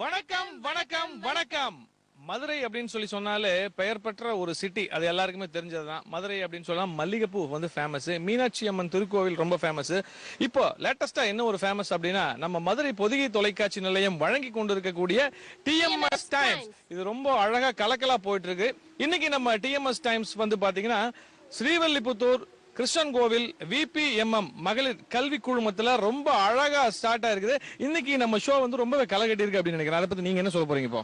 வணக்கம் வணக்கம் வணக்கம். மதுரை அப்படின்னு சொல்லி சொன்னாலே பெயர் பெற்ற ஒரு சிட்டி, அது எல்லாருக்குமே தெரிஞ்சதுதான். மதுரை அப்படின்னு சொன்னா மல்லிகைப்பூ வந்து ஃபேமஸ், மீனாட்சி அம்மன் திருக்கோவில் ரொம்ப ஃபேமஸ். இப்போ லேட்டஸ்டா என்ன ஒரு ஃபேமஸ் அப்படின்னா, நம்ம மதுரை பொதிகை தொலைக்காட்சி நிலையம் வழங்கி கொண்டிருக்கக்கூடிய டிஎம்எஸ் டைம்ஸ். இது ரொம்ப அழகா கலக்கலா போயிட்டு இருக்கு. இன்னைக்கு நம்ம டிஎம்எஸ் டைம்ஸ் வந்து பாத்தீங்கன்னா ஸ்ரீவல்லிபுத்தூர் கிருஷ்ணன் கோவில் விபிஎம்எம் மகளிர் கல்வி குழுமத்துல ரொம்ப அழகா ஸ்டார்ட் ஆயிருக்குது. இன்னைக்கு நம்ம ஷோ வந்து ரொம்பவே களை கட்டி இருக்கு அப்படின்னு நினைக்கிறேன். அதை பத்தி நீங்க என்ன சொல்ல போறீங்க இப்போ?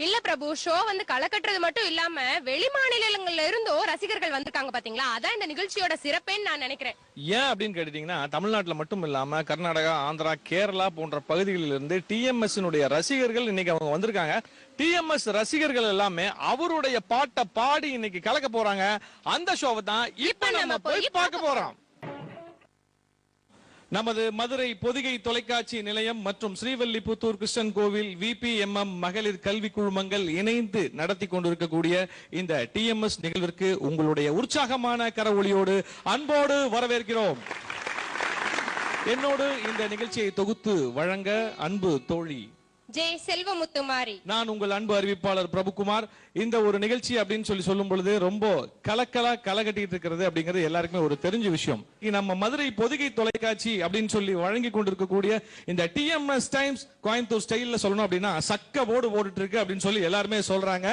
இல்ல பிரபு, ஷோ வந்து களை கட்டுறது மட்டும் இல்லாம வெளி மாநிலங்கள்ல இருந்தோ ரசிகர்கள் வந்திருக்காங்க பாத்தீங்களா? அதான் இந்த நிகழ்ச்சியோட சிறப்பேன்னு நான் நினைக்கிறேன். ஏன் அப்படின்னு கேட்டீங்கன்னா, தமிழ்நாட்டுல மட்டும் இல்லாம கர்நாடகா, ஆந்திரா, கேரளா போன்ற பகுதிகளில் இருந்து டிஎம்எஸ் ரசிகர்கள் இன்னைக்கு அவங்க வந்திருக்காங்க. டிஎம்எஸ் ரசிகர்கள் எல்லாமே அவருடைய பாட்டை பாடி இன்னைக்கு கலக்க போறாங்க. அந்த ஷோவை தான் இப்ப நம்ம போய் பார்க்க போறோம். நமது மதுரை பொதிகை தொலைக்காட்சி நிலையம் மற்றும் ஸ்ரீவல்லிபுத்தூர் கிருஷ்ணன் கோவில் விபிஎம்எம் மகளிர் கல்வி குழுமங்கள் இணைந்து நடத்தி கொண்டிருக்கக்கூடிய இந்த டிஎம்எஸ் நிகழ்விற்கு உங்களுடைய உற்சாகமான கரவொலியோடு அன்போடு வரவேற்கிறோம். என்னோடு இந்த நிகழ்ச்சியை தொகுத்து வழங்க அன்பு தோழி ஜே செல்வமுத்துமாரி, நான் உங்கள் அன்பு அறிவிப்பாளர் பிரபுகுமார். இந்த ஒரு நிகழ்ச்சி அப்படின்னு சொல்லும் பொழுது ரொம்ப கலகட்டிட்டு இருக்கிறது அப்படிங்கிறது எல்லாருக்குமே ஒரு தெரிஞ்ச விஷயம். நம்ம மதுரை பொதிகை தொலைக்காட்சி அப்படின்னு சொல்லி வழங்கி கொண்டிருக்கக்கூடிய இந்த டிஎம்எஸ் டைம்ஸ் கோயம்புத்தூர் ஸ்டைல்ல சொல்லணும் அப்படின்னா சக்க போடு போட்டுட்டு இருக்கு அப்படின்னு சொல்லி எல்லாருமே சொல்றாங்க.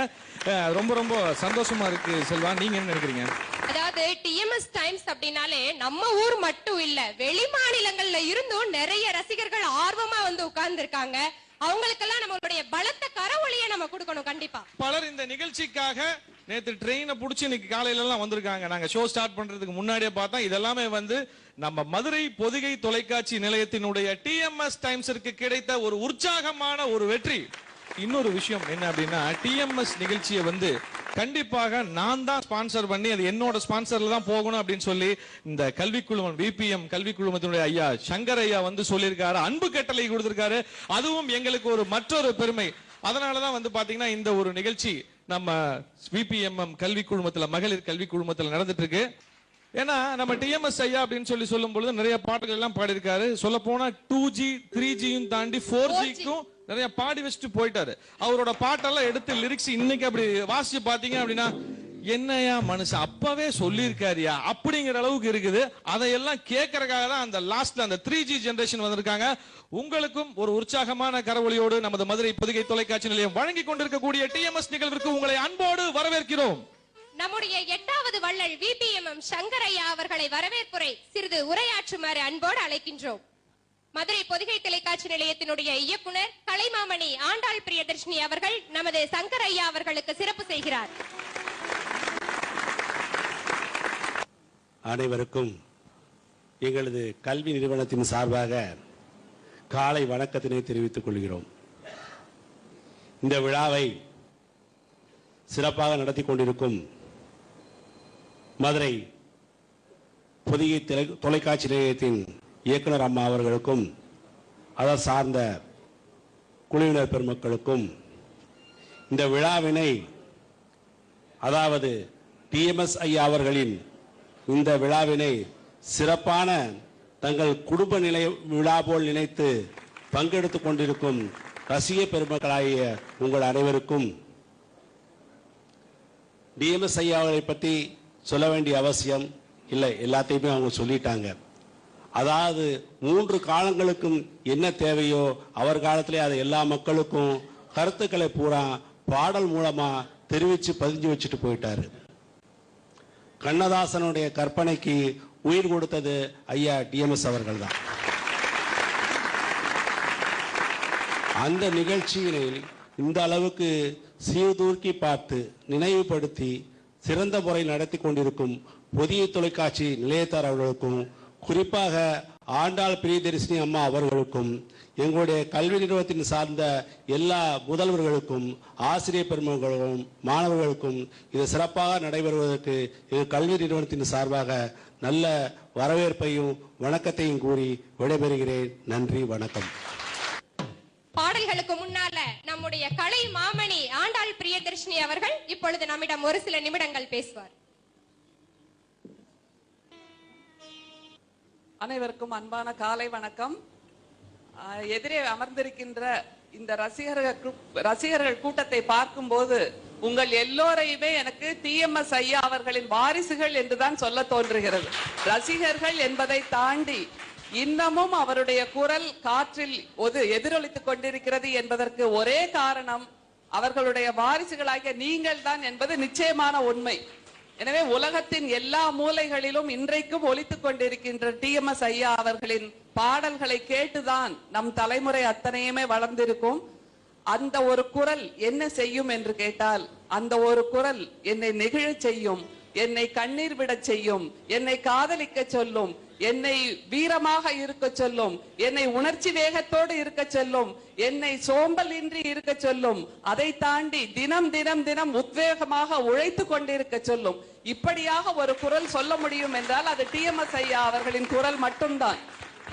ரொம்ப ரொம்ப சந்தோஷமா இருக்கு. செல்வா, நீங்க என்ன நினைக்கிறீங்க? அதாவது டிஎம்எஸ் டைம்ஸ் அப்படின்னாலே நம்ம ஊர் மட்டும் இல்ல, வெளி மாநிலங்கள்ல இருந்தும் நிறைய ரசிகர்கள் ஆர்வமா வந்து உட்கார்ந்து இருக்காங்க. அவங்களுக்கெல்லாம் நம்மளுடைய பலத்த கரவொலியை நம்ம கொடுக்கணும். கண்டிப்பா பலர் இந்த நிகழ்ச்சிக்காக நேத்து ட்ரெயினை புடிச்சு இன்னைக்கு காலையில எல்லாம் வந்திருக்காங்க. நாங்க ஷோ ஸ்டார்ட் பண்றதுக்கு முன்னாடியே பார்த்தா இதெல்லாமே வந்து நம்ம மதுரை பொதிகை தொலைக்காட்சி நிலையத்தினுடைய டிஎம்எஸ் டைம்ஸிற்கு கிடைத்த ஒரு உற்சாகமான ஒரு வெற்றி. இன்னொரு விஷயம் என்ன அப்படின்னா, டிஎம்எஸ் நிகழ்ச்சியை வந்து கண்டிப்பாக நான் தான் ஸ்பான்சர் பண்ணி அது என்னோட ஸ்பான்சர்ல தான் போகணும் அப்படின்னு சொல்லி இந்த கல்வி குழுமம் விபிஎம் கல்வி குழுமத்தினுடைய ஐயா சங்கர் ஐயா வந்து சொல்லியிருக்காரு. அன்பு கட்டளை கொடுத்திருக்காரு. அதுவும் எங்களுக்கு ஒரு மற்றொரு பெருமை. அதனாலதான் வந்து பாத்தீங்கன்னா இந்த ஒரு நிகழ்ச்சி நம்ம விபிஎம்எம் கல்வி குழுமத்துல மகளிர் கல்வி குழுமத்துல நடந்துட்டு இருக்கு. ஏன்னா நம்ம டிஎம்எஸ் ஐயா அப்படின்னு சொல்லும் பொழுது நிறைய பாட்டுகள் எல்லாம் பாடியிருக்காரு. சொல்ல போனா 2G 3Gயும் தாண்டி 4Gக்கும் நிறைய பாடி வச்சுட்டு போயிட்டாரு. அவரோட பாட்டெல்லாம் எடுத்து லிரிக்ஸ் இன்னைக்கு அப்படி வாசிச்சு பாத்தீங்க அப்படின்னா, என்னையா மனுஷன் அப்பவே சொல்லியிருக்காரியா அப்படிங்கிற அளவுக்கு இருக்குது. அதையெல்லாம் கேட்கறதுக்காக தான் அந்த லாஸ்ட்ல அந்த 3G ஜெனரேஷன் வந்திருக்காங்க. உங்களுக்கும் ஒரு உற்சாகமான கரவொலியோடு நமது மதுரை பொதிகை தொலைக்காட்சி நிலையம் வழங்கி கொண்டிருக்கக்கூடிய டிஎம்எஸ் நிகழ்விற்கு உங்களை அன்போடு வரவேற்கிறோம். நம்முடைய 8வது வள்ளல் விபிஎம்எம் சங்கர் ஐயா அவர்களை வரவேற்புரை சிறிது உரையாற்றுமாறு அன்போடு அழைக்கின்றோம். மதுரை பொதிகை தொலைக்காட்சி நிலையத்தினுடைய இயக்குனர் கலைமாமணி ஆண்டாள் பிரியதர்ஷினி அவர்கள் நமது சங்கர் ஐயா அவர்களுக்கு சிறப்பு செய்கிறார். அனைவருக்கும் எங்களது கல்வி நிறுவனத்தின் சார்பாக காலை வணக்கத்தினை தெரிவித்துக் கொள்கிறோம். இந்த விழாவை சிறப்பாக நடத்தி கொண்டிருக்கும் மதுரை பொதிகை தொலைக்காட்சி நிலையத்தின் இயக்குனர் அம்மா அவர்களுக்கும் அதை சார்ந்த குழுவினர் பெருமக்களுக்கும் இந்த விழாவினை, அதாவது டிஎம்எஸ் ஐயா அவர்களின் இந்த விழாவினை சிறப்பான தங்கள் குடும்ப விழா போல் நினைத்து பங்கெடுத்துக் கொண்டிருக்கும் ரசிக பெருமக்களாகிய உங்கள் அனைவருக்கும் டிஎம்எஸ் ஐயா அவர்களை பற்றி சொல்ல வேண்டிய அவசியம் இல்லை, எல்லாத்தையுமே அவங்க சொல்லிட்டாங்க. அதாவது 3 காலங்களுக்கும் என்ன தேவையோ அவர் காலத்திலே அதை எல்லா மக்களுக்கும் கருத்துக்களை பூரா பாடல் மூலமா தெரிவிச்சு பதிஞ்சு வச்சுட்டு போயிட்டாரு. கண்ணதாசனுடைய கற்பனைக்கு உயிர் கொடுத்தது ஐயா டிஎம்எஸ் அவர்கள் தான். அந்த நிகழ்ச்சியினை இந்த அளவுக்கு சீர்தூக்கி பார்த்து நினைவுபடுத்தி சிறந்த முறை நடத்தி கொண்டிருக்கும் பொதிகை தொலைக்காட்சி நிலையத்தார் அவர்களுக்கும், குறிப்பாக ஆண்டாள் பிரியதர்ஷினி அம்மா அவர்களுக்கும், எங்களுடைய கல்வி நிறுவனத்தின் சார்ந்த எல்லா முதல்வர்களுக்கும், ஆசிரியர் பெருமக்களுக்கும், மாணவர்களுக்கும் இது சிறப்பாக நடைபெறுவதற்கு எங்கள் கல்வி நிறுவனத்தின் சார்பாக நல்ல வரவேற்பையும் வணக்கத்தையும் கூறி விடைபெறுகிறேன். நன்றி, வணக்கம். பாடல்களுக்கு முன்னால நம்முடைய கலை மாமணி ஆண்டாள் பிரியதர்ஷினி அவர்கள் இப்பொழுது நம்மிடம் ஒரு சில நிமிடங்கள் பேசுவார். அனைவருக்கும் அன்பான காலை வணக்கம். எதிரே அமர்ந்திருக்கின்ற இந்த ரசிகர்கள் கூட்டத்தை பார்க்கும்போது உங்கள் எல்லோரையுமே எனக்கு டிஎம்எஸ் ஐயா அவர்களின் வாரிசுகள் என்றுதான் சொல்ல தோன்றுகிறது. ரசிகர்கள் என்பதை தாண்டி இன்னமும் அவருடைய குரல் காற்றில் எதிரொலித்துக் கொண்டிருக்கிறது என்பதற்கு ஒரே காரணம் அவர்களுடைய வாரிசுகளாகிய நீங்கள் தான் என்பது நிச்சயமான உண்மை. எனவே உலகத்தின் எல்லா மூலைகளிலும் இன்றைக்கும் ஒலித்துக் கொண்டிருக்கின்ற டிஎம்எஸ் ஐயா அவர்களின் பாடல்களை கேட்டுதான் நம் தலைமுறை அத்தனையுமே வளர்ந்திருக்கும். அந்த ஒரு குரல் என்ன செய்யும் என்று கேட்டால், அந்த ஒரு குரல் என்னை நெகிழச் செய்யும், என்னை கண்ணீர் விடச் செய்யும், என்னை காதலிக்க சொல்லும், என்னை வீரமாக இருக்க சொல்லும், என்னை உணர்ச்சி வேகத்தோடு இருக்க சொல்லும், என்னை சோம்பல் இன்றி இருக்க சொல்லும், அதை தாண்டி தினம் தினம் தினம் உத்வேகமாக உழைத்து கொண்டிருக்க சொல்லும். இப்படியாக ஒரு குரல் சொல்ல முடியும் என்றால் அது டிஎம்எஸ் ஐயா அவர்களின் குரல் மட்டும்தான்.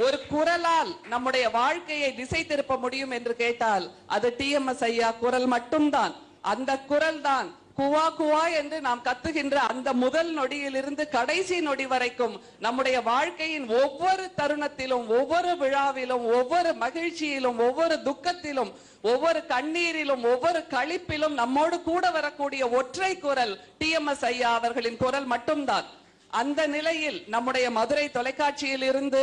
ஒரு குரலால் நம்முடைய வாழ்க்கையை திசை திருப்ப முடியும் என்று கேட்டால் அது டிஎம்எஸ் ஐயா குரல் மட்டும்தான். அந்த குரல் தான் குவா குவா என்று நாம் கத்துகின்ற அந்த முதல் நொடியிலிருந்து கடைசி நொடி வரைக்கும் நம்முடைய வாழ்க்கையின் ஒவ்வொரு தருணத்திலும், ஒவ்வொரு விழாவிலும், ஒவ்வொரு மகிழ்ச்சியிலும், ஒவ்வொரு துக்கத்திலும், ஒவ்வொரு கண்ணீரிலும், ஒவ்வொரு களிப்பிலும் நம்மோடு கூட வரக்கூடிய ஒற்றை குரல் டிஎம்எஸ் ஐயா அவர்களின் குரல் மட்டும்தான். அந்த நிலையில் நம்முடைய மதுரை தொலைக்காட்சியில் இருந்து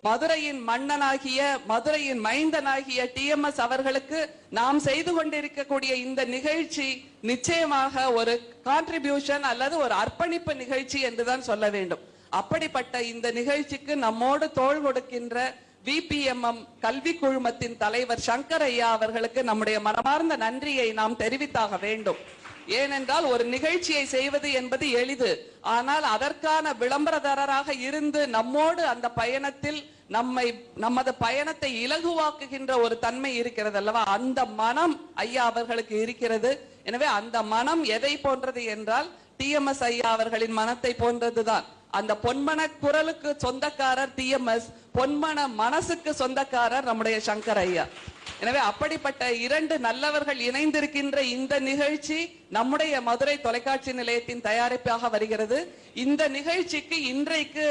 மதுரையின் மன்னனாகிய, மதுரையின் மைந்தனாகிய டிஎம்எஸ் அவர்களுக்கு நாம் செய்து கொண்டிருக்கக்கூடிய இந்த நிகழ்ச்சி நிச்சயமாக ஒரு கான்ட்ரிபியூஷன் அல்லது ஒரு அர்ப்பணிப்பு நிகழ்ச்சி என்றுதான் சொல்ல வேண்டும். அப்படிப்பட்ட இந்த நிகழ்ச்சிக்கு நம்மோடு தோள் கொடுக்கின்ற விபிஎம்எம் கல்வி குழுமத்தின் தலைவர் சங்கர் ஐயா அவர்களுக்கு நம்முடைய மனமார்ந்த நன்றியை நாம் தெரிவித்தாக வேண்டும். ஏனென்றால் ஒரு நிகழ்ச்சியை செய்வது என்பது எளிது. ஆனால் அதற்கான விளம்பரதாரராக இருந்து நம்மோடு அந்த பயணத்தில் நமது பயணத்தை இலகுவாக்குகின்ற ஒரு தன்மை இருக்கிறது அல்லவா, அந்த மனம் ஐயா அவர்களுக்கு இருக்கிறது. எனவே அந்த மனம் எதை போன்றது என்றால் டிஎம்எஸ் ஐயா அவர்களின் மனத்தை போன்றதுதான். அந்த பொன்மன குரலுக்கு சொந்தக்காரர் டிஎம்எஸ், பொன்மன மனசுக்கு சொந்தக்காரர் நம்முடைய சங்கர் ஐயா. எனவே அப்படிப்பட்ட இரண்டு நல்லவர்கள் இணைந்திருக்கின்ற இந்த நிகழ்ச்சி நம்முடைய மதுரை தொலைக்காட்சி நிலையத்தின் தயாரிப்பாக வருகிறது. இந்த நிகழ்ச்சிக்கு இன்றைக்கு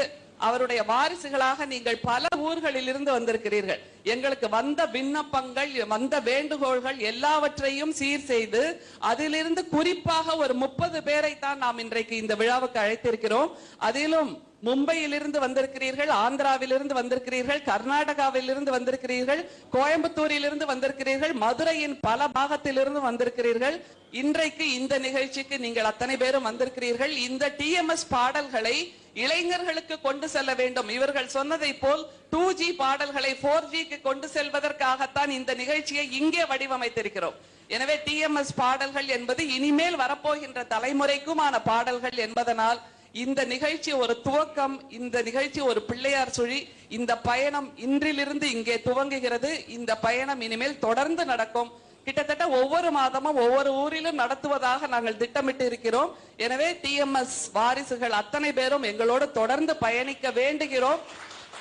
அவருடைய வாரிசுகளாக நீங்கள் பல ஊர்களில் இருந்து வந்திருக்கிறீர்கள். எங்களுக்கு வந்த விண்ணப்பங்கள், வந்த வேண்டுகோள்கள் எல்லாவற்றையும் சீர் செய்து அதிலிருந்து குறிப்பாக ஒரு 30 பேரை தான் நாம் இன்றைக்கு இந்த விழாவுக்கு அழைத்திருக்கிறோம். அதிலும் மும்பையிலிருந்து வந்திருக்கிறீர்கள், ஆந்திராவிலிருந்து வந்திருக்கிறீர்கள், கர்நாடகாவிலிருந்து வந்திருக்கிறீர்கள், கோயம்புத்தூரிலிருந்து வந்திருக்கிறீர்கள், மதுரையின் பல பாகத்திலிருந்து வந்திருக்கிறீர்கள். இன்றைக்கு இந்த நிகழ்ச்சிக்கு நீங்கள் அத்தனை பேரும் வந்திருக்கிறீர்கள். இந்த டிஎம்எஸ் பாடல்களை இளைஞர்களுக்கு கொண்டு செல்ல வேண்டும். இவர்கள் சொன்னதை போல் 2G பாடல்களை 4Gக்கு கொண்டு செல்வதற்காகத்தான் இந்த நிகழ்ச்சியை இங்கே வடிவமைத்திருக்கிறோம். எனவே டிஎம்எஸ் பாடல்கள் என்பது இனிமேல் வரப்போகின்ற தலைமுறைக்குமான பாடல்கள் என்பதனால் இந்த நிகழ்ச்சி ஒரு துவக்கம், இந்த நிகழ்ச்சி ஒரு பிள்ளையார் சுழி. இந்த பயணம் இன்றிலிருந்து இங்கே துவங்குகிறது. இந்த பயணம் இனிமேல் தொடர்ந்து நடக்கும். கிட்டத்தட்ட ஒவ்வொரு மாதமும் ஒவ்வொரு ஊரிலும் நடத்துவதாக நாங்கள் திட்டமிட்டு இருக்கிறோம். எனவே டிஎம்எஸ் வாரிசுகள் அத்தனை பேரும் எங்களோடு தொடர்ந்து பயணிக்க வேண்டுகிறோம்.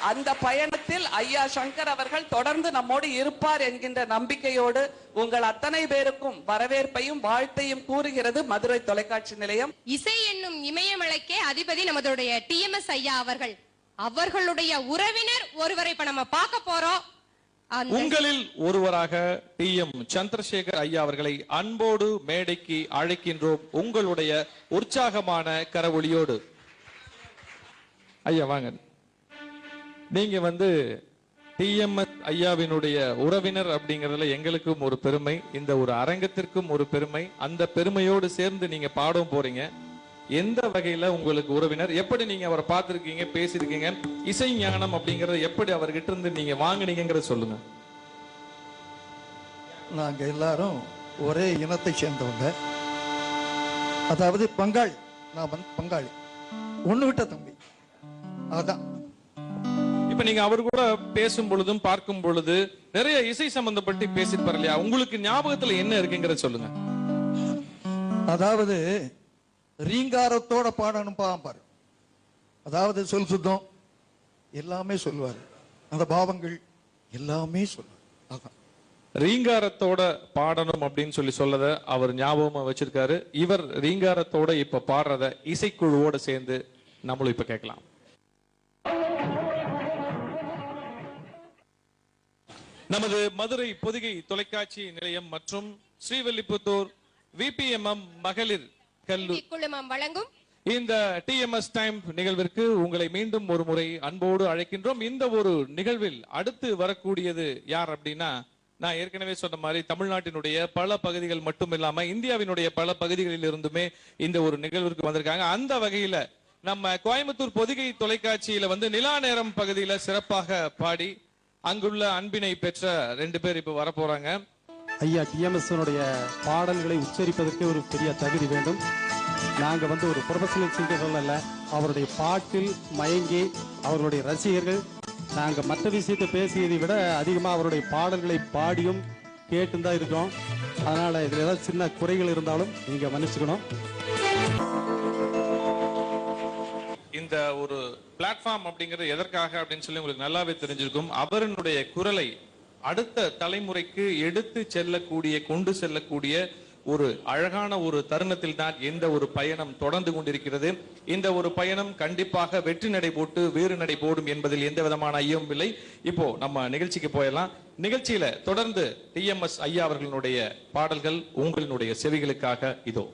அந்த பயணத்தில் ஐயா சங்கர் அவர்கள் தொடர்ந்து நம்மோடு இருப்பார் என்கின்ற நம்பிக்கையோடு உங்கள் அத்தனை பேருக்கும் வரவேற்பையும் வாழ்த்தையும் கூறுகிறது மதுரை தொலைக்காட்சி நிலையம். இசை என்னும் இமயமலைக்கே அதிபதி நமதுடைய டிஎம்எஸ் ஐயா அவர்கள். அவர்களுடைய உறவினர் ஒருவரை இப்ப நம்ம பார்க்க போறோம். உங்களில் ஒருவராக டிஎம் சந்திரசேகர் ஐயா அவர்களை அன்போடு மேடைக்கு அழைக்கின்றோம். உங்களுடைய உற்சாகமான கரவொலியோடு ஐயா வாங்க. நீங்க டிஎம்எஸ் ஐயாவினுடைய உறவினர் அப்படிங்கறதுல எங்களுக்கும் ஒரு பெருமை, இந்த ஒரு அரங்கத்திற்கும் ஒரு பெருமை. அந்த பெருமையோடு சேர்ந்து நீங்க பாடவும் போறீங்க. எந்த வகையில உங்களுக்கு உறவினர், எப்படி நீங்க அவரை பார்த்திருக்கீங்க, பேசிருக்கீங்க, இசை ஞானம் அப்படிங்கறது எப்படி அவர்கிட்ட இருந்து நீங்க வாங்குனீங்கங்கறத சொல்லுங்க. நாங்க எல்லாரும் ஒரே இனத்தை சேர்ந்தவங்க, அதாவது பங்காளி. நான் பங்காளி, ஒண்ணு விட்ட தம்பி. அதான் இப்ப நீங்க அவர் கூட பேசும் பொழுதும் பார்க்கும் பொழுது நிறைய இசை சம்பந்தப்பட்டு பேசிருப்பாரு இல்லையா, உங்களுக்கு ஞாபகத்துல என்ன இருக்குங்கிறத சொல்லுங்க. அதாவது ரீங்காரத்தோட பாடணும் பாரு, அதாவது சொல் சுத்தம் எல்லாமே சொல்லுவாரு, அந்த பாவங்கள் எல்லாமே சொல்லுவார். ரீங்காரத்தோட பாடணும் அப்படின்னு சொல்லத அவர் ஞாபகமா வச்சிருக்காரு. இவர் ரீங்காரத்தோட இப்ப பாடுறத இசைக்குழுவோட சேர்ந்து நம்மளும் இப்ப கேட்கலாம். நமது மதுரை பொதிகை தொலைக்காட்சி நிலையம் மற்றும் ஸ்ரீவில்லிபுத்தூர் விபிஎம்எம் மகளிர் கல்லூரி குழுமம் வழங்கும் இந்த டிஎம்எஸ் டைம் நிகழ்விற்கு உங்களை மீண்டும் ஒரு முறை அன்போடு அழைக்கின்றோம். இந்த ஒரு நிகழ்வில் அடுத்து வரக்கூடியது யார் அப்படின்னா, நான் ஏற்கனவே சொன்ன மாதிரி தமிழ்நாட்டினுடைய பல பகுதிகள் மட்டும் இல்லாம இந்தியாவினுடைய பல பகுதிகளில் இருந்துமே இந்த ஒரு நிகழ்விற்கு வந்திருக்காங்க. அந்த வகையில நம்ம கோயம்புத்தூர் பொதிகை தொலைக்காட்சியில நிலா நேரம் பகுதியில சிறப்பாக பாடி அங்குள்ள அன்பினை பெற்ற 2 பேர் இப்ப வர போறாங்க. ஐயா டிஎம்எஸ் பாடல்களை உச்சரிப்பதற்கு ஒரு பெரிய தகுதி வேண்டும். நாங்க ஒரு ப்ரொஃபஷனல் சிங்கர்கள் அல்ல. அவருடைய பாட்டில் மயங்கி அவர்களுடைய ரசிகர்கள் நாங்க மற்ற விஷயத்தை பேசியதை விட அதிகமா அவருடைய பாடல்களை பாடியும் கேட்டு தான் இருக்கோம். அதனால இதுல ஏதாவது சின்ன குறைகள் இருந்தாலும் நீங்க மன்னிச்சுக்கணும். இந்த ஒரு பிளாட்ஃபார்ம் அப்படிங்கிறது எதற்காக அப்படின்னு சொல்லி உங்களுக்கு நல்லாவே தெரிஞ்சிருக்கும். அவருடைய குரலை அடுத்த தலைமுறைக்கு எடுத்து செல்லக்கூடிய கொண்டு செல்லக்கூடிய ஒரு அழகான ஒரு தருணத்தில் தான் இந்த ஒரு பயணம் தொடர்ந்து கொண்டிருக்கிறது. இந்த ஒரு பயணம் கண்டிப்பாக வெற்றி நடை போட்டு வேறு நடை போடும் என்பதில் எந்த விதமான ஐயமும் இல்லை. இப்போ நம்ம நிகழ்ச்சிக்கு போயிடலாம். நிகழ்ச்சியில தொடர்ந்து டிஎம்எஸ் ஐயா அவர்களுடைய பாடல்கள் உங்களினுடைய செவிகளுக்காக இதோ.